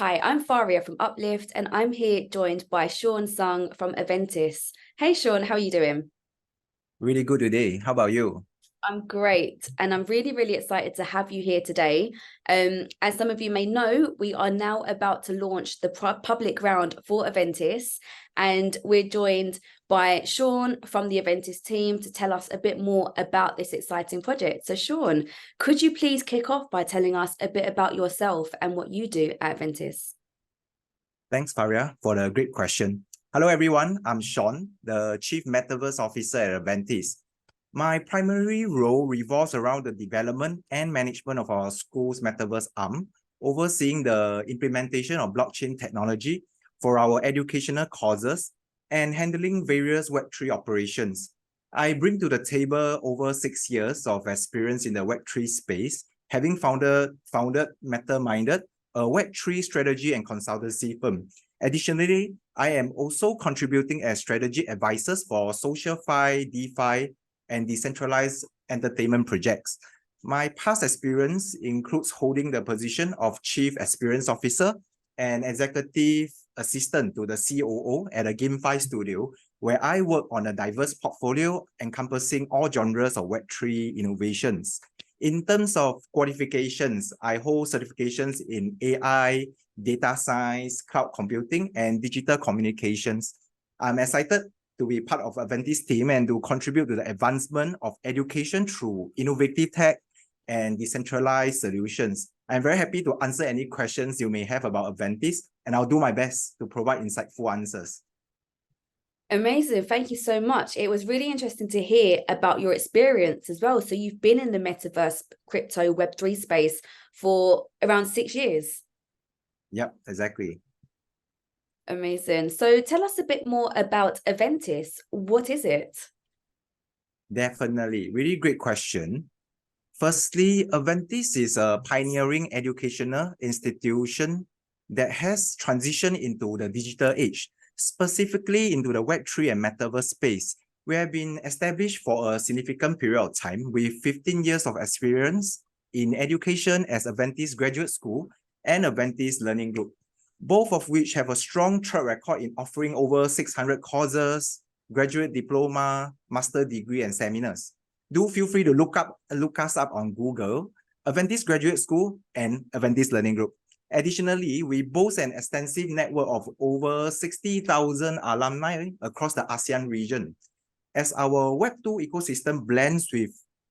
Hi, I'm Faria from Uplift, and I'm here joined by Shaun Sung from Aventis. Hey, Shaun, how are you doing? Really good today. How about you? I'm great, and I'm really excited to have you here today. As some of you may know, we are now about to launch the public round for Aventis, and we're joined by Shaun from the Aventis team to tell us a bit more about this exciting project. So, Shaun, could you please kick off by telling us a bit about yourself and what you do at Aventis? Thanks, Faria, for the great question. Hello, everyone. I'm Shaun, the Chief Metaverse Officer at Aventis. My primary role revolves around the development and management of our school's Metaverse arm, overseeing the implementation of blockchain technology for our educational causes and handling various Web3 operations. I bring to the table over 6 years of experience in the Web3 space, having founded MetaMinded, a Web3 strategy and consultancy firm. Additionally, I am also contributing as strategy advisors for SocialFi, DeFi, and decentralized entertainment projects. My past experience includes holding the position of Chief Experience Officer and Executive Assistant to the COO at a GameFi studio, where I work on a diverse portfolio encompassing all genres of Web3 innovations. In terms of qualifications, I hold certifications in AI, data science, cloud computing, and digital communications. I'm excited to be part of Aventis team and to contribute to the advancement of education through innovative tech and decentralized solutions. I'm very happy to answer any questions you may have about Aventis, and I'll do my best to provide insightful answers. Amazing. Thank you so much. It was really interesting to hear about your experience as well. So you've been in the metaverse crypto Web3 space for around 6 years. Yep, exactly. Amazing. So tell us a bit more about Aventis. What is it? Definitely. Really great question. Firstly, Aventis is a pioneering educational institution that has transitioned into the digital age, specifically into the Web3 and Metaverse space. We have been established for a significant period of time with 15 years of experience in education as Aventis Graduate School and Aventis Learning Group, both of which have a strong track record in offering over 600 courses, graduate diploma, master degree, and seminars. Do feel free to look us up on Google, Aventis Graduate School and Aventis Learning Group. Additionally, we boast an extensive network of over 60,000 alumni across the ASEAN region. As our Web2 ecosystem blends with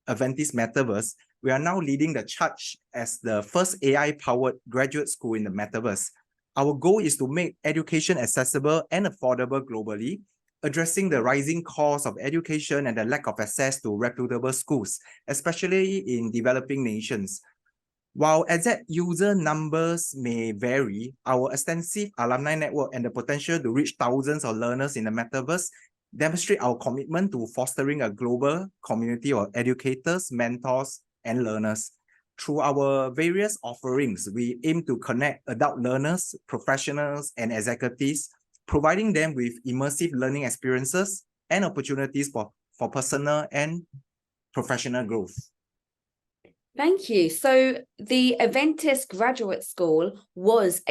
Aventis Metaverse, we are now leading the charge as the first AI-powered graduate school in the Metaverse. Our goal is to make education accessible and affordable globally, addressing the rising cost of education and the lack of access to reputable schools, especially in developing nations. While exact user numbers may vary, our extensive alumni network and the potential to reach thousands of learners in the metaverse demonstrate our commitment to fostering a global community of educators, mentors, and learners. Through our various offerings, we aim to connect adult learners, professionals, and executives, providing them with immersive learning experiences and opportunities for personal and professional growth. Thank you. So the Aventis Graduate School was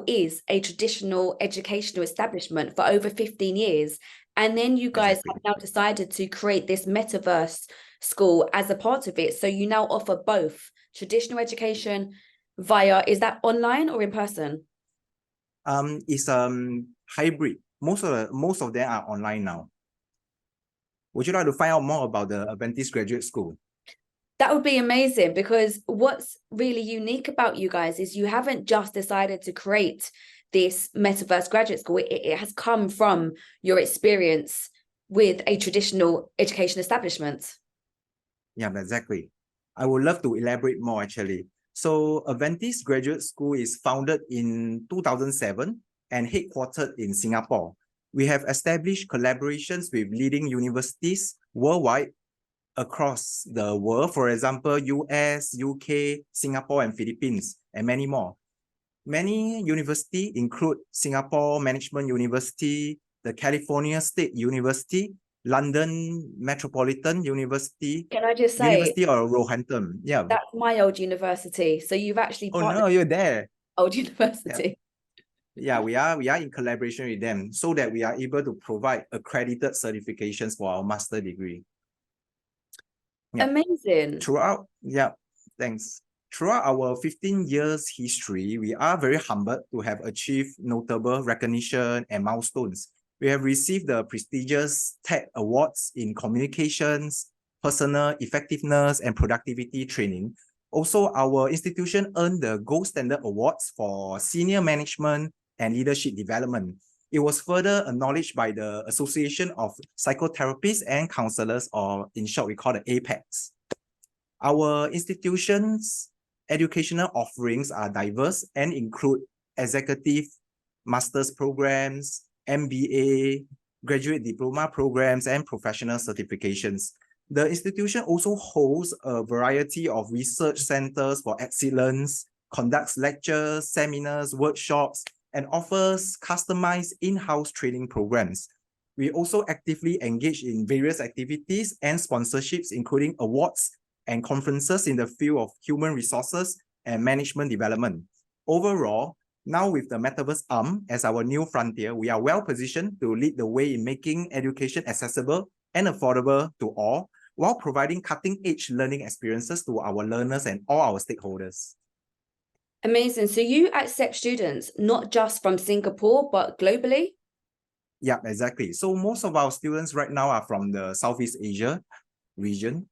is a traditional educational establishment for over 15 years. And then you guys have now decided to create this metaverse school as a part of it. So you now offer both traditional education via, is that online or in person? It's hybrid. Most of them are online now. Would you like to find out more about the Aventis Graduate School? That would be amazing, because what's really unique about you guys is you haven't just decided to create this metaverse graduate school. It has come from your experience with a traditional education establishment. Yeah, exactly. I would love to elaborate more actually. So Aventis Graduate School is founded in 2007 and headquartered in Singapore. We have established collaborations with leading universities worldwide across the world, for example, US, UK, Singapore, and Philippines, and many more. Many universities include Singapore Management University, the California State University, London Metropolitan University. Can I just say, University of Roehampton. Yeah. that's my old university. So you've actually Oh no, you're there. Old University. Yeah, we are in collaboration with them so that we are able to provide accredited certifications for our master degree. Yeah. Amazing. Thanks. Throughout our 15 years history, we are very humbled to have achieved notable recognition and milestones. We have received the prestigious TED Awards in communications, personal effectiveness, and productivity training. Also, our institution earned the Gold Standard Awards for senior management and leadership development. It was further acknowledged by the Association of Psychotherapists and Counselors, or in short, we call it APEX. Our institution's educational offerings are diverse and include executive master's programs, MBA, graduate diploma programs, and professional certifications. The institution also holds a variety of research centers for excellence, conducts lectures, seminars, workshops, and offers customized in-house training programs. We also actively engage in various activities and sponsorships, including awards and conferences in the field of human resources and management development. Overall, now with the Metaverse arm as our new frontier, we are well positioned to lead the way in making education accessible and affordable to all, while providing cutting-edge learning experiences to our learners and all our stakeholders. Amazing. So you accept students not just from Singapore, but globally? Yeah, exactly. So most of our students right now are from the Southeast Asia region,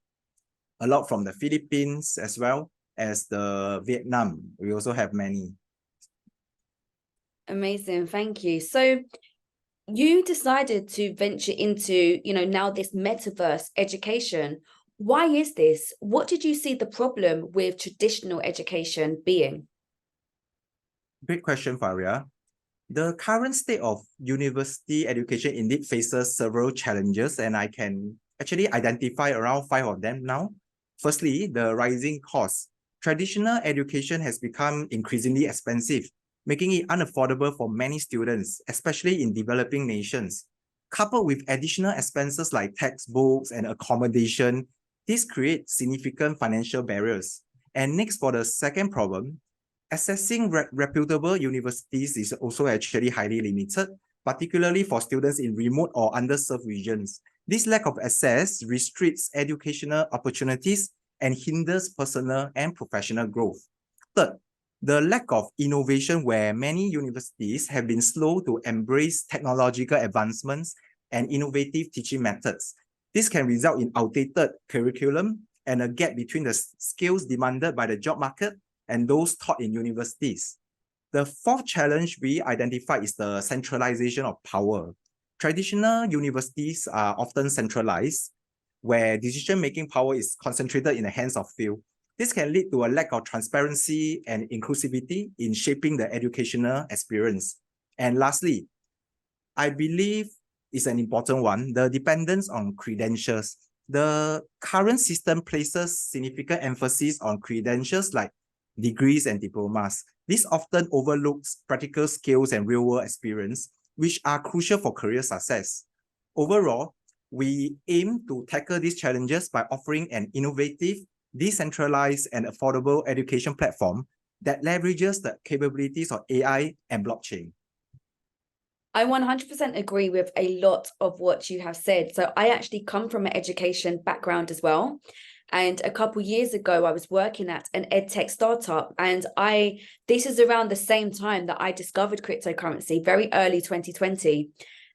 a lot from the Philippines as well as the Vietnam. We also have many. Amazing. Thank you. So you decided to venture into, now this metaverse education. Why is this? What did you see the problem with traditional education being? Great question, Faria. The current state of university education indeed faces several challenges, and I can actually identify around 5 of them now. Firstly, the rising costs. Traditional education has become increasingly expensive, making it unaffordable for many students, especially in developing nations. Coupled with additional expenses like textbooks and accommodation, this creates significant financial barriers. And next, for the second problem, accessing reputable universities is also actually highly limited, particularly for students in remote or underserved regions. This lack of access restricts educational opportunities and hinders personal and professional growth. Third, the lack of innovation, where many universities have been slow to embrace technological advancements and innovative teaching methods. This can result in outdated curriculum and a gap between the skills demanded by the job market and those taught in universities. The fourth challenge we identified is the centralization of power. Traditional universities are often centralized, where decision-making power is concentrated in the hands of few. This can lead to a lack of transparency and inclusivity in shaping the educational experience. And lastly, I believe is an important one, the dependence on credentials. The current system places significant emphasis on credentials like degrees and diplomas. This often overlooks practical skills and real-world experience, which are crucial for career success. Overall, we aim to tackle these challenges by offering an innovative, decentralized, and affordable education platform that leverages the capabilities of AI and blockchain. I 100% agree with a lot of what you have said. So I actually come from an education background as well. And a couple of years ago, I was working at an edtech startup, and this is around the same time that I discovered cryptocurrency, very early 2020.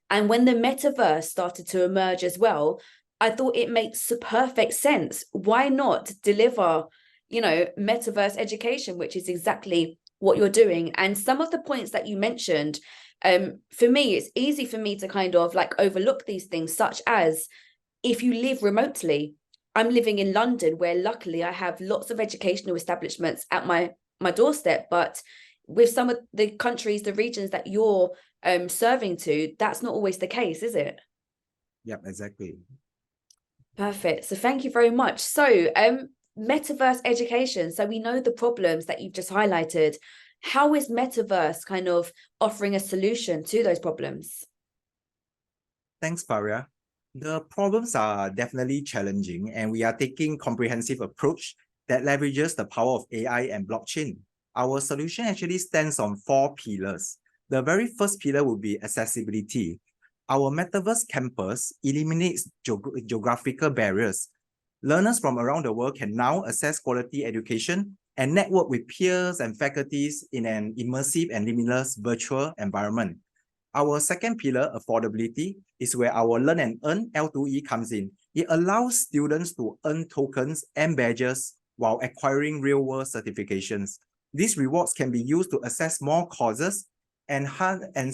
And when the metaverse started to emerge as well, I thought it makes perfect sense. Why not deliver, metaverse education, which is exactly what you're doing? And some of the points that you mentioned, for me, it's easy for me to kind of like overlook these things, such as if you live remotely. I'm living in London, where luckily I have lots of educational establishments at my doorstep. But with some of the countries, the regions that you're serving to, that's not always the case, is it? Yeah, exactly. Perfect. So thank you very much. So metaverse education. So we know the problems that you've just highlighted. How is metaverse kind of offering a solution to those problems? Thanks, Faria. The problems are definitely challenging, and we are taking a comprehensive approach that leverages the power of AI and blockchain. our solution actually stands on 4 pillars. The very first pillar would be accessibility. Our Metaverse campus eliminates geographical barriers. Learners from around the world can now access quality education and network with peers and faculties in an immersive and limitless virtual environment. Our second pillar, affordability, is where our Learn and Earn L2E comes in. It allows students to earn tokens and badges while acquiring real-world certifications. These rewards can be used to access more courses and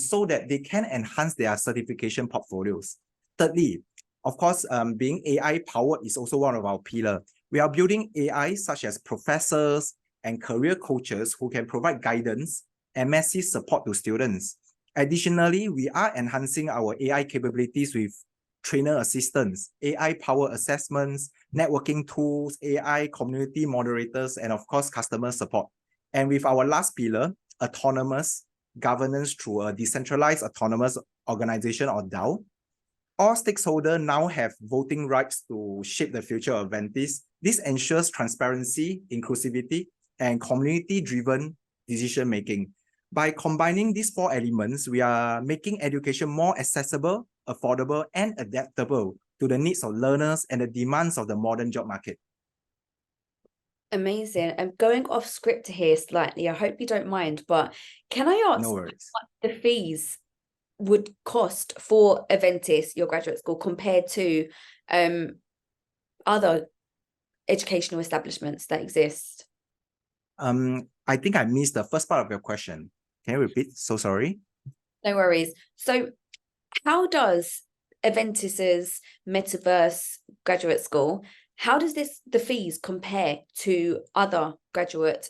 so that they can enhance their certification portfolios. Thirdly, of course, being AI-powered is also one of our pillars. We are building AI such as professors and career coaches who can provide guidance and massive support to students. Additionally, we are enhancing our AI capabilities with trainer assistants, AI-powered assessments, networking tools, AI community moderators, and of course, customer support. And with our last pillar, autonomous governance through a decentralized autonomous organization or DAO, all stakeholders now have voting rights to shape the future of Aventis. This ensures transparency, inclusivity, and community-driven decision-making. By combining these 4 elements, we are making education more accessible, affordable, and adaptable to the needs of learners and the demands of the modern job market. Amazing. I'm going off script here slightly. I hope you don't mind, but can I ask No worries. what the fees would cost for Aventis, your graduate school, compared to other educational establishments that exist? I think I missed the first part of your question. Can you repeat? So sorry. No worries. So how does Aventis's Metaverse graduate school, how does the fees compare to other graduate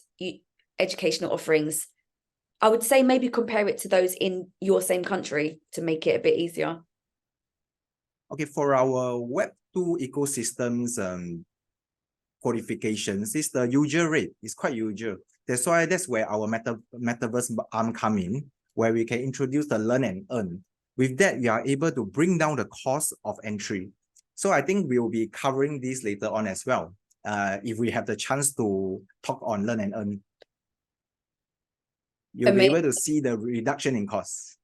educational offerings? I would say maybe compare it to those in your same country to make it a bit easier. Okay, for our Web2 ecosystems qualifications, it's the usual rate. It's quite usual. That's where our Metaverse arm come in, where we can introduce the Learn and Earn. With that, we are able to bring down the cost of entry. So I think we will be covering this later on as well, if we have the chance to talk on Learn and Earn. You'll be able to see the reduction in costs.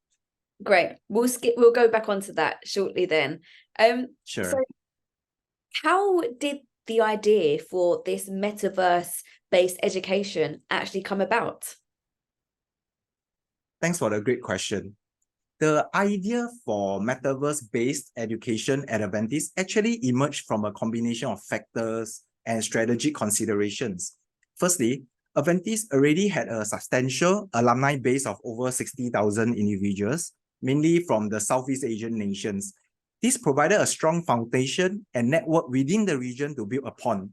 Great. We'll go back onto that shortly then. Sure. So how did the idea for this metaverse-based education actually come about? Thanks for the great question. The idea for metaverse-based education at Aventis actually emerged from a combination of factors and strategic considerations. Firstly, Aventis already had a substantial alumni base of over 60,000 individuals, mainly from the Southeast Asian nations. This provided a strong foundation and network within the region to build upon.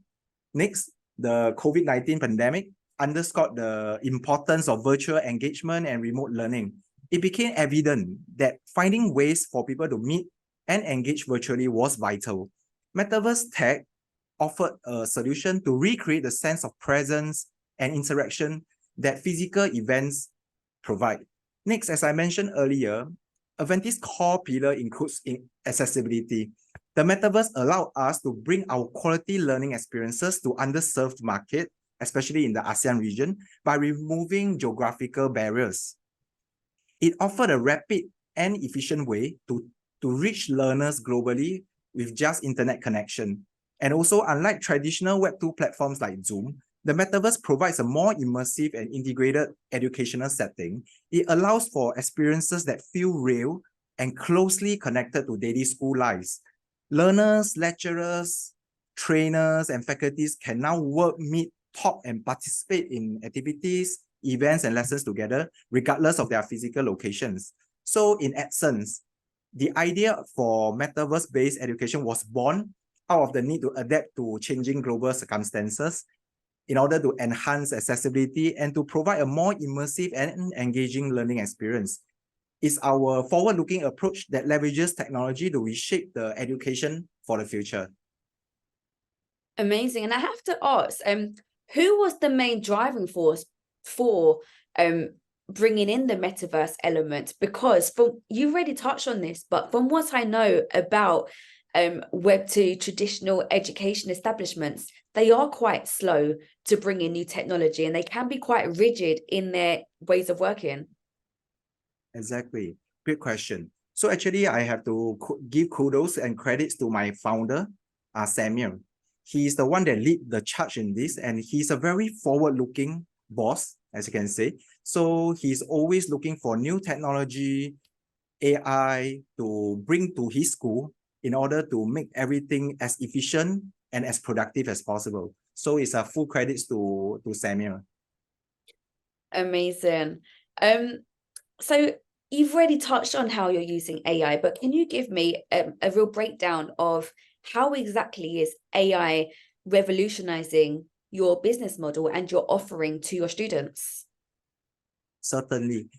Next, the COVID-19 pandemic underscored the importance of virtual engagement and remote learning. It became evident that finding ways for people to meet and engage virtually was vital. Metaverse Tech offered a solution to recreate the sense of presence and interaction that physical events provide. Next, as I mentioned earlier, Aventis' core pillar includes accessibility. The Metaverse allowed us to bring our quality learning experiences to underserved market, especially in the ASEAN region, by removing geographical barriers. It offered a rapid and efficient way to reach learners globally with just internet connection. And also, unlike traditional Web2 platforms like Zoom, the Metaverse provides a more immersive and integrated educational setting. It allows for experiences that feel real and closely connected to daily school lives. Learners, lecturers, trainers, and faculties can now work, meet, talk, and participate in activities, events, and lessons together, regardless of their physical locations. So in essence, the idea for Metaverse-based education was born out of the need to adapt to changing global circumstances in order to enhance accessibility and to provide a more immersive and engaging learning experience. It's our forward-looking approach that leverages technology to reshape the education for the future. Amazing. And I have to ask, who was the main driving force for bringing in the metaverse element? Because you already touched on this, but from what I know about Web2 traditional education establishments, they are quite slow to bring in new technology, and they can be quite rigid in their ways of working. Exactly. Great question. So actually, I have to give kudos and credits to my founder, Samuel. He's the one that lead the charge in this, and he's a very forward-looking boss, as you can say. So he's always looking for new technology, AI to bring to his school in order to make everything as efficient and as productive as possible. So it's a full credits to Samuel. Amazing. So you've already touched on how you're using AI, but can you give me a real breakdown of how exactly is AI revolutionizing your business model and your offering to your students? Certainly.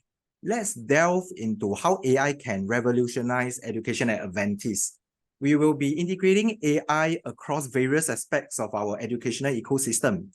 Let's delve into how AI can revolutionize education at Aventis. We will be integrating AI across various aspects of our educational ecosystem.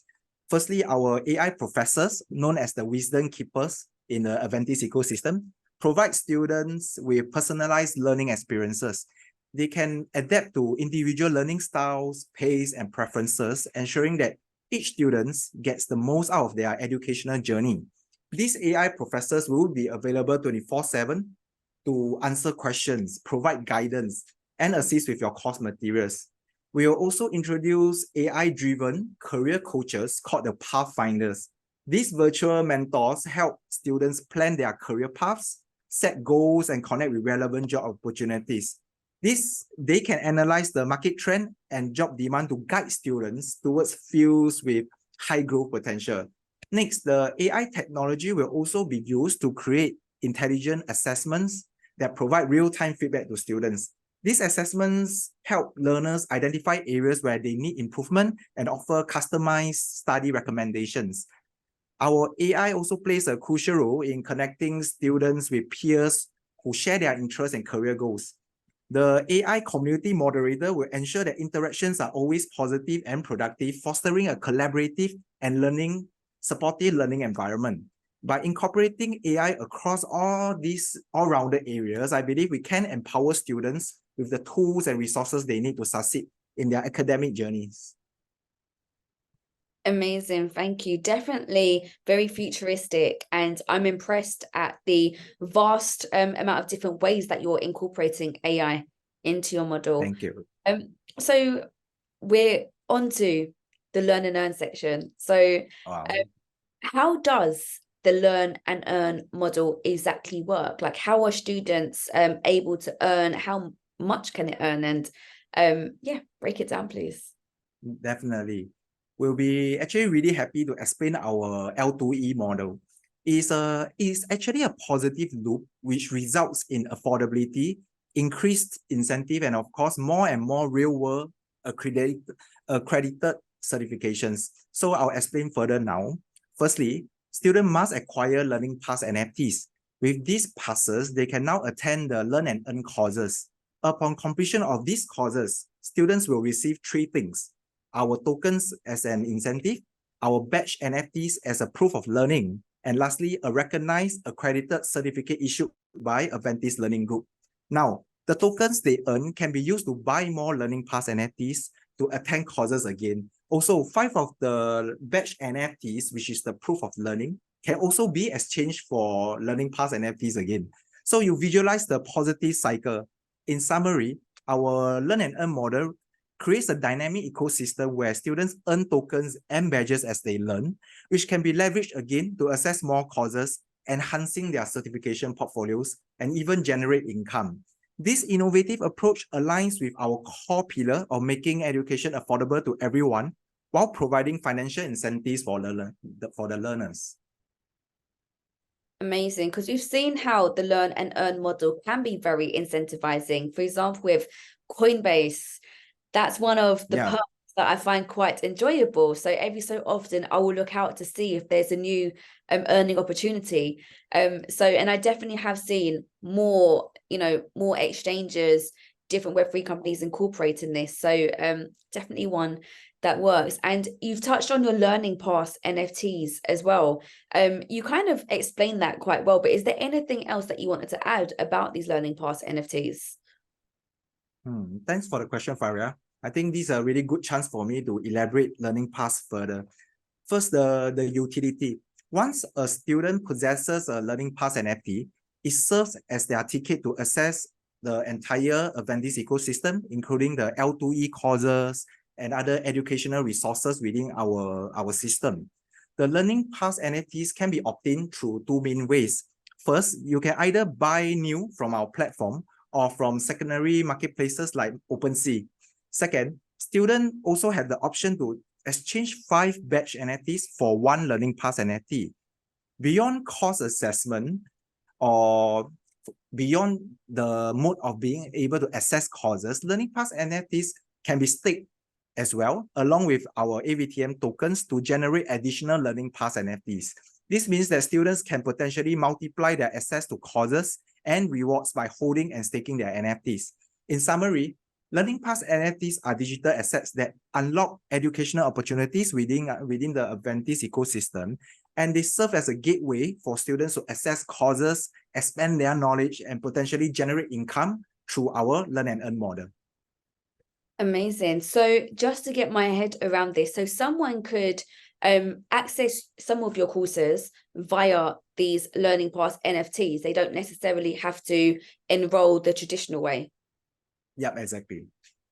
Firstly, our AI professors, known as the wisdom keepers in the Aventis ecosystem, provide students with personalized learning experiences. They can adapt to individual learning styles, pace, and preferences, ensuring that each student gets the most out of their educational journey. These AI professors will be available 24/7 to answer questions, provide guidance, and assist with your course materials. We will also introduce AI-driven career coaches called the Pathfinders. These virtual mentors help students plan their career paths, set goals, and connect with relevant job opportunities. They can analyze the market trend and job demand to guide students towards fields with high growth potential. Next, the AI technology will also be used to create intelligent assessments that provide real-time feedback to students. These assessments help learners identify areas where they need improvement and offer customized study recommendations. Our AI also plays a crucial role in connecting students with peers who share their interests and career goals. The AI community moderator will ensure that interactions are always positive and productive, fostering a collaborative and supportive learning environment. By incorporating AI across all these all-rounded areas, I believe we can empower students with the tools and resources they need to succeed in their academic journeys. Amazing, thank you. Definitely very futuristic, and I'm impressed at the vast amount of different ways that you're incorporating AI into your model. Thank you. So we're on to the learn and earn section. So Wow. How does the learn and earn model exactly work? Like, how are students able to earn? How much can it earn? And yeah, break it down, please. Definitely. We'll be actually really happy to explain our L2E model. It's actually a positive loop which results in affordability, increased incentive, and of course, more and more real-world accredited certifications. So I'll explain further now. Firstly, students must acquire Learning Pass NFTs. With these passes, they can now attend the Learn and Earn courses. Upon completion of these courses, students will receive three things: our tokens as an incentive, our badge NFTs as a proof of learning, and lastly, a recognized accredited certificate issued by Aventis Learning Group. Now, the tokens they earn can be used to buy more Learning Pass NFTs to attend courses again. Also, 5 of the badge NFTs, which is the proof of learning, can also be exchanged for Learning Pass NFTs again. So you visualize the positive cycle. In summary, our Learn and Earn model creates a dynamic ecosystem where students earn tokens and badges as they learn, which can be leveraged again to access more courses, enhancing their certification portfolios, and even generate income. This innovative approach aligns with our core pillar of making education affordable to everyone while providing financial incentives for the learners. Amazing, because we've seen how the learn and earn model can be very incentivizing. For example, with Coinbase, that's one of the perks that I find quite enjoyable. So every so often I will look out to see if there's a new earning opportunity. And I definitely have seen more, more exchanges, different Web3 companies incorporating this. So definitely one that works. And you've touched on your Learning Pass NFTs as well. You kind of explained that quite well, but is there anything else that you wanted to add about these Learning Pass NFTs? Thanks for the question, Faria. I think this is a really good chance for me to elaborate learning paths further. First, the utility. Once a student possesses a learning pass NFT, it serves as their ticket to access the entire Aventis ecosystem, including the L2E courses and other educational resources within our system. The learning pass NFTs can be obtained through two main ways. First, you can either buy new from our platform or from secondary marketplaces like OpenSea. Second, students also have the option to exchange 5 batch NFTs for 1 learning pass NFT. Beyond course assessment or beyond the mode of being able to access courses, learning pass NFTs can be staked as well, along with our AVTM tokens to generate additional learning pass NFTs. This means that students can potentially multiply their access to courses and rewards by holding and staking their NFTs. In summary, learning pass NFTs are digital assets that unlock educational opportunities within the Aventis ecosystem, and they serve as a gateway for students to access courses, expand their knowledge, and potentially generate income through our learn and earn model. Amazing. So just to get my head around this, so someone could access some of your courses via these learning pass NFTs. They don't necessarily have to enroll the traditional way. Yep, exactly.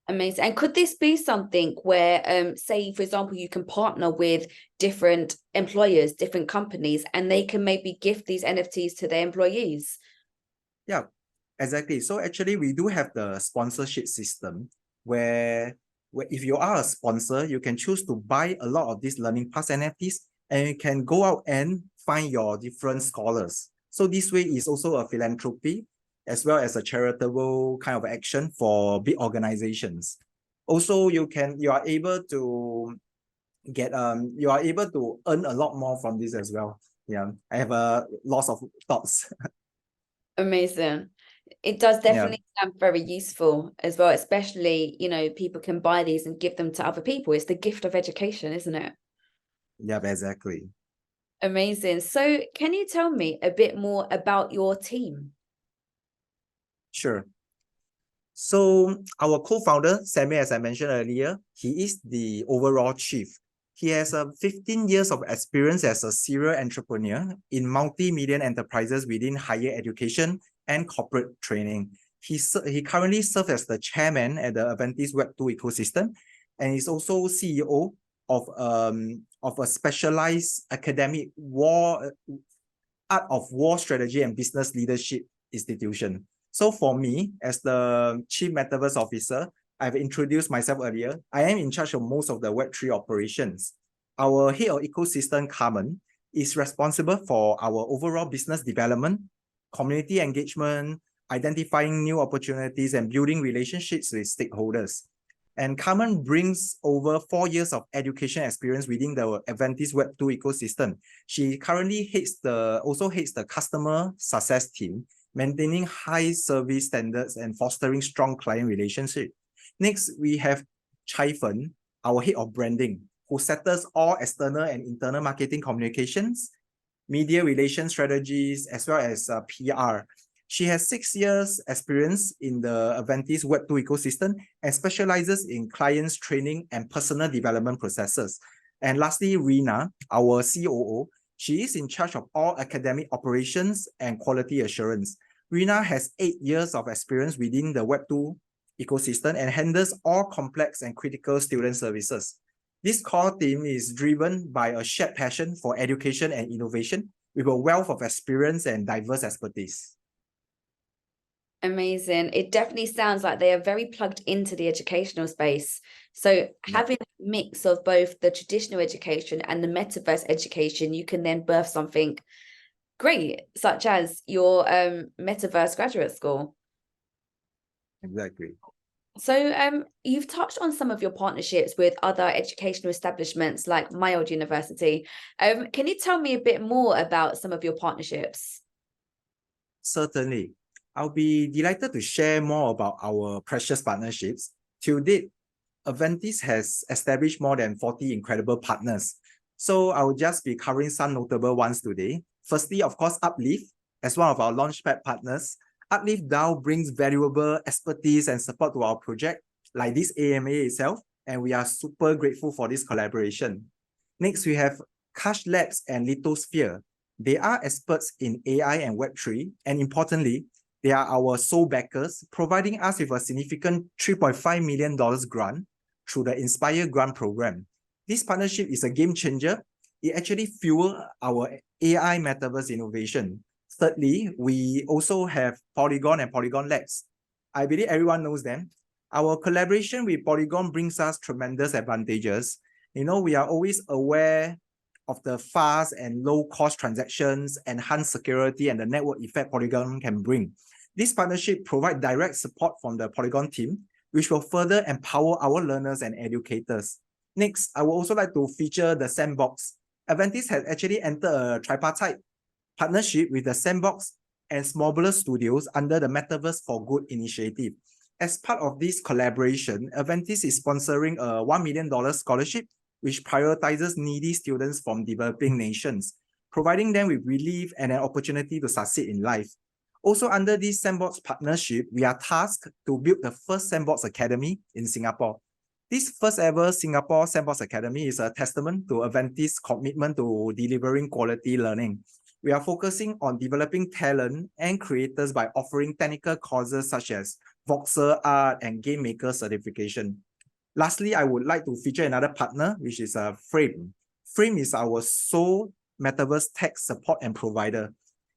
Amazing. And could this be something where, say, for example, you can partner with different employers, different companies, and they can maybe gift these NFTs to their employees? Yeah, exactly. So actually, we do have the sponsorship system where if you are a sponsor, you can choose to buy a lot of these learning pass NFTs and you can go out and find your different scholars. So this way is also a philanthropy as well as a charitable kind of action for big organizations. Also, you are able to earn a lot more from this as well. Yeah, I have a lots of thoughts. Amazing. It does definitely sound very useful as well, especially, you know, people can buy these and give them to other people. It's the gift of education, isn't it? Yeah, exactly. Amazing. So can you tell me a bit more about your team? Sure. So our co-founder, Sammy, as I mentioned earlier, he is the overall chief. He has 15 years of experience as a serial entrepreneur in multi-million enterprises within higher education and corporate training. He currently serves as the chairman at the Aventis Web2 ecosystem, and he's also CEO of a specialized academic art of war strategy and business leadership institution. So for me, as the Chief Metaverse Officer, I've introduced myself earlier. I am in charge of most of the Web3 operations. Our head of ecosystem, Carmen, is responsible for our overall business development, community engagement, identifying new opportunities, and building relationships with stakeholders. And Carmen brings over 4 years of education experience within the Aventis Web2 ecosystem. She currently also heads the customer success team, maintaining high service standards and fostering strong client relationship. Next, we have Chai Fen, our head of branding, who settles all external and internal marketing communications, media relations strategies, as well as PR. She has 6 years experience in the Aventis Web2 ecosystem and specializes in clients training and personal development processes. And lastly, Rina, our COO, she is in charge of all academic operations and quality assurance. Rina has 8 years of experience within the Web2 ecosystem and handles all complex and critical student services. This core team is driven by a shared passion for education and innovation with a wealth of experience and diverse expertise. Amazing. It definitely sounds like they are very plugged into the educational space. So having a mix of both the traditional education and the metaverse education, you can then birth something great, such as your metaverse graduate school. Exactly. So you've touched on some of your partnerships with other educational establishments like my old university. Can you tell me a bit more about some of your partnerships? Certainly. I'll be delighted to share more about our precious partnerships. To date, Aventis has established more than 40 incredible partners. So I will just be covering some notable ones today. Firstly, of course, Uplift, as one of our Launchpad partners. Uplift Dao brings valuable expertise and support to our project, like this AMA itself, and we are super grateful for this collaboration. Next, we have Kash Labs and Lithosphere. They are experts in AI and Web3, and importantly, they are our sole backers, providing us with a significant $3.5 million grant through the Inspire Grant Program. This partnership is a game changer. It actually fuels our AI Metaverse innovation. Thirdly, we also have Polygon and Polygon Labs. I believe everyone knows them. Our collaboration with Polygon brings us tremendous advantages. You know, we are always aware of the fast and low-cost transactions, enhanced security, and the network effect Polygon can bring. This partnership provides direct support from the Polygon team, which will further empower our learners and educators. Next, I would also like to feature the Sandbox. Aventis has actually entered a tripartite partnership with the Sandbox and Smaller Studios under the Metaverse for Good initiative. As part of this collaboration, Aventis is sponsoring a $1 million scholarship, which prioritizes needy students from developing nations, providing them with relief and an opportunity to succeed in life. Also, under this Sandbox partnership, we are tasked to build the first Sandbox Academy in Singapore. This first ever Singapore Sandbox Academy is a testament to Aventis' commitment to delivering quality learning. We are focusing on developing talent and creators by offering technical courses such as Voxer Art and Game Maker certification. Lastly, I would like to feature another partner, which is Frame. Frame is our sole Metaverse tech support and provider.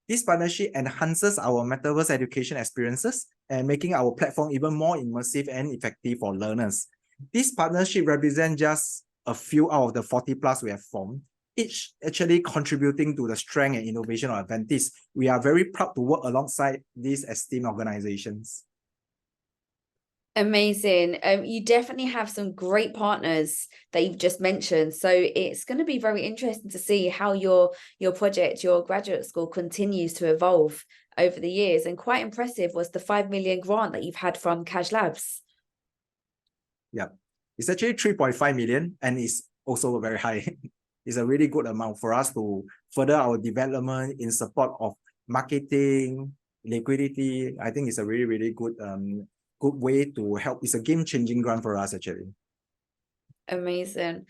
This partnership enhances our Metaverse education experiences and making our platform even more immersive and effective for learners. This partnership represents just a few out of the 40 plus we have formed, each actually contributing to the strength and innovation of Aventis. We are very proud to work alongside these esteemed organizations. Amazing. You definitely have some great partners that you've just mentioned. So it's going to be very interesting to see how your project, your graduate school continues to evolve over the years. And quite impressive was the 5 million grant that you've had from Kash Labs. Yeah, it's actually 3.5 million and it's also very high. It's a really good amount for us to further our development in support of marketing, liquidity. I think it's a really, really good way to help. It's a game-changing grant for us, actually. Amazing.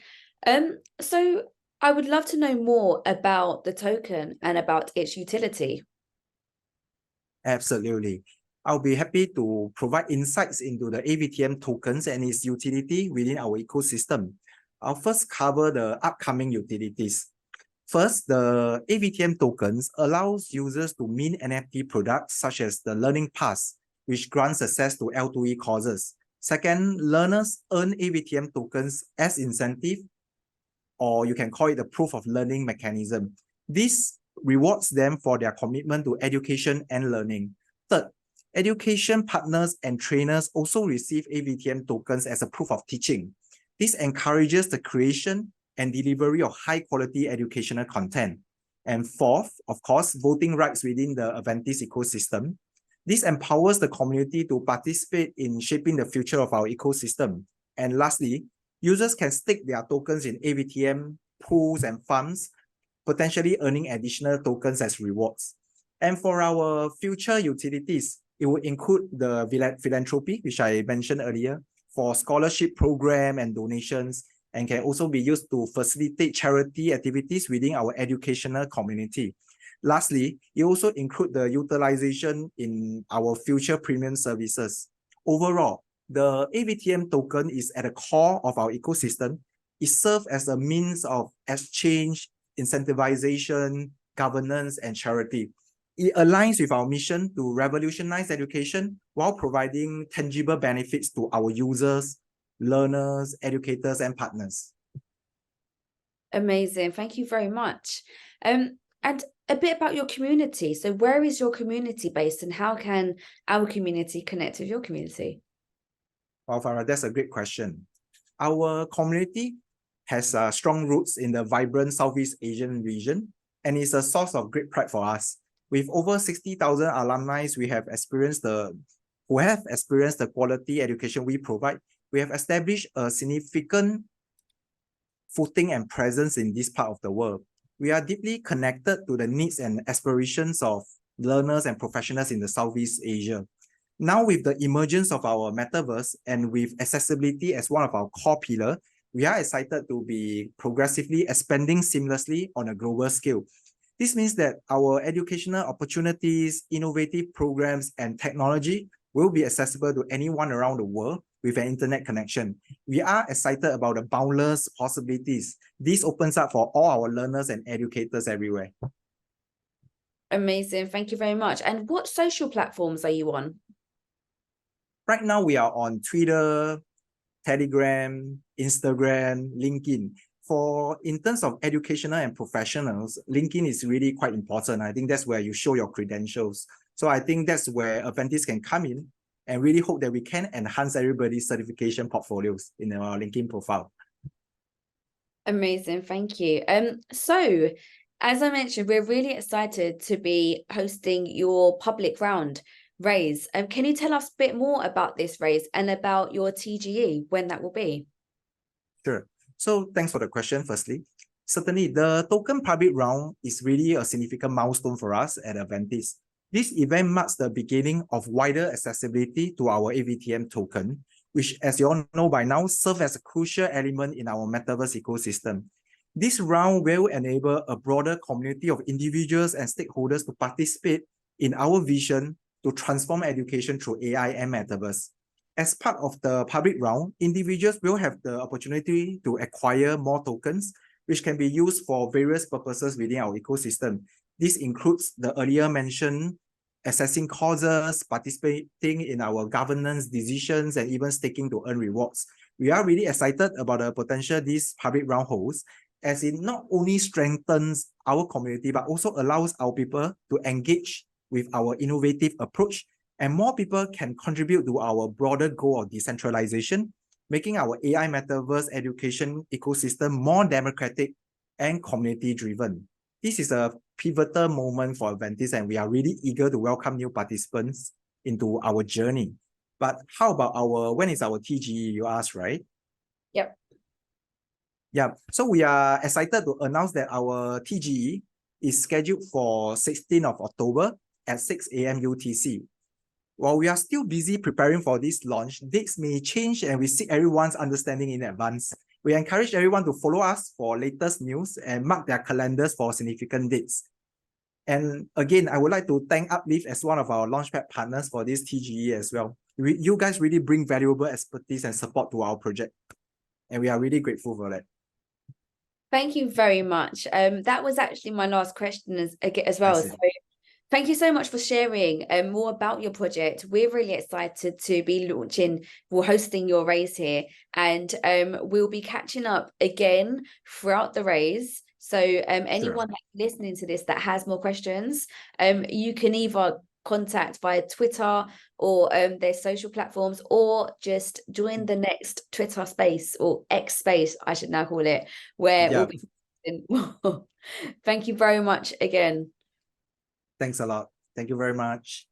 So I would love to know more about the token and about its utility. Absolutely. I'll be happy to provide insights into the AVTM tokens and its utility within our ecosystem. I'll first cover the upcoming utilities. First, the AVTM tokens allows users to mint NFT products such as the Learning Pass, which grants access to L2E courses. Second, learners earn AVTM tokens as incentive, or you can call it the proof of learning mechanism. This rewards them for their commitment to education and learning. Third, education partners and trainers also receive AVTM tokens as a proof of teaching. This encourages the creation and delivery of high-quality educational content. And fourth, of course, voting rights within the Aventis ecosystem. This empowers the community to participate in shaping the future of our ecosystem. And lastly, users can stake their tokens in AVTM pools and funds, potentially earning additional tokens as rewards. And for our future utilities, it will include the philanthropy, which I mentioned earlier, for scholarship program and donations, and can also be used to facilitate charity activities within our educational community. Lastly, it also includes the utilization in our future premium services. Overall, the AVTM token is at the core of our ecosystem. It serves as a means of exchange, incentivization, governance, and charity. It aligns with our mission to revolutionize education while providing tangible benefits to our users, learners, educators, and partners. Amazing. Thank you very much. And a bit about your community. So where is your community based and how can our community connect with your community? Well, Farah, that's a great question. Our community has strong roots in the vibrant Southeast Asian region and is a source of great pride for us. With over 60,000 alumni who have experienced the quality education we provide, we have established a significant footing and presence in this part of the world. We are deeply connected to the needs and aspirations of learners and professionals in the Southeast Asia. Now, with the emergence of our metaverse and with accessibility as one of our core pillars, we are excited to be progressively expanding seamlessly on a global scale. This means that our educational opportunities, innovative programs, and technology will be accessible to anyone around the world with an internet connection. We are excited about the boundless possibilities. This opens up for all our learners and educators everywhere. Amazing. Thank you very much. And what social platforms are you on? Right now, we are on Twitter, Telegram, Instagram, LinkedIn. In terms of educational and professionals, LinkedIn is really quite important. I think that's where you show your credentials. So I think that's where Aventis can come in and really hope that we can enhance everybody's certification portfolios in our LinkedIn profile. Amazing. Thank you. So as I mentioned, we're really excited to be hosting your public round raise. Can you tell us a bit more about this raise and about your TGE, when that will be? Sure. So thanks for the question, firstly. Certainly, the token public round is really a significant milestone for us at Aventis. This event marks the beginning of wider accessibility to our AVTM token, which, as you all know by now, serves as a crucial element in our Metaverse ecosystem. This round will enable a broader community of individuals and stakeholders to participate in our vision to transform education through AI and Metaverse. As part of the public round, individuals will have the opportunity to acquire more tokens, which can be used for various purposes within our ecosystem. This includes the earlier mentioned accessing causes, participating in our governance decisions, and even staking to earn rewards. We are really excited about the potential this public round holds, as it not only strengthens our community, but also allows our people to engage with our innovative approach, and more people can contribute to our broader goal of decentralization, making our AI Metaverse education ecosystem more democratic and community-driven. This is a pivotal moment for Aventis, and we are really eager to welcome new participants into our journey. But how about when is our TGE, you asked, right? Yep. Yeah, so we are excited to announce that our TGE is scheduled for 16th of October at 6 a.m. UTC. While we are still busy preparing for this launch, dates may change and we seek everyone's understanding in advance. We encourage everyone to follow us for latest news and mark their calendars for significant dates. And again, I would like to thank Uplift as one of our Launchpad partners for this TGE as well. You guys really bring valuable expertise and support to our project, and we are really grateful for that. Thank you very much. That was actually my last question as well. So thank you so much for sharing more about your project. We're really excited to be hosting your raise here, and we'll be catching up again throughout the raise. So anyone that's listening to this that has more questions, you can either contact via Twitter or their social platforms, or just join the next Twitter space, or X space, I should now call it, where we'll be. Thank you very much again. Thanks a lot. Thank you very much.